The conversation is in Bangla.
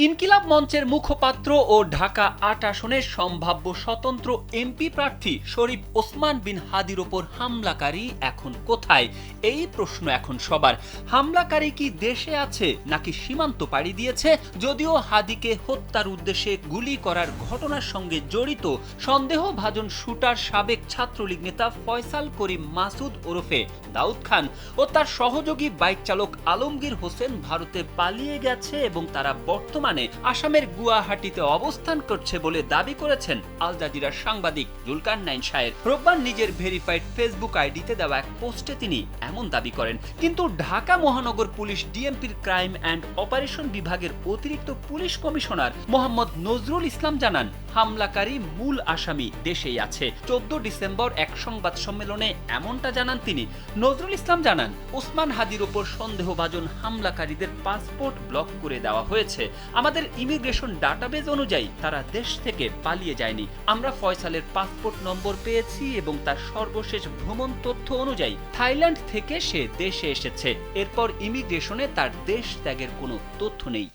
ইনকিলাব মঞ্চের মুখপাত্র ও ঢাকা ৮ আসনের সম্ভাব্য স্বতন্ত্র এমপি প্রার্থী শরীফ ওসমান বিন হাদির ওপর হামলাকারী এখন কোথায়? এই প্রশ্ন এখন সবার। হামলাকারী কি দেশে আছে নাকি সীমান্ত পাড়ি দিয়েছে? যদিও হাদিকে হত্যার উদ্দেশ্যে গুলি করার ঘটনার সঙ্গে জড়িত সন্দেহভাজন শুটার সাবেক ছাত্রলীগ নেতা ফয়সাল করিম মাসুদ ওরফে দাউদ খান ও তার সহযোগী বাইক চালক আলমগীর হোসেন ভারতে পালিয়ে গেছে এবং তারা বর্তমানে আসামের গুয়াহাটিতে অবস্থান করছে বলে দাবি করেছেন আল জাজিরার সাংবাদিক জুলকারনাইন শাহের। রোববার নিজের ভেরিফাইড ফেসবুক আইডিতে দেওয়া এক পোস্টে তিনি এমন দাবি করেন। কিন্তু ঢাকা মহানগর পুলিশ ডিএমপির ক্রাইম অ্যান্ড অপারেশন বিভাগের অতিরিক্ত পুলিশ কমিশনার মোহাম্মদ নজরুল ইসলাম জানান, হামলাকারী মূল আসামি দেশেই আছে। 14 ডিসেম্বর এক সংবাদ সম্মেলনে এমনটা জানান তিনি। নজরুল ইসলাম জানান, ওসমান হাদির ওপর সন্দেহভাজন হামলাকারীদের পাসপোর্ট ব্লক করে দেওয়া হয়েছে। আমাদের ইমিগ্রেশন ডাটাবেজ অনুযায়ী তারা দেশ থেকে পালিয়ে যায়নি। আমরা ফয়সালের পাসপোর্ট নম্বর পেয়েছি এবং তার সর্বশেষ ভ্রমণ তথ্য অনুযায়ী থাইল্যান্ড থেকে সে দেশে এসেছে। এরপর ইমিগ্রেশনে তার দেশ ত্যাগের কোনো তথ্য নেই।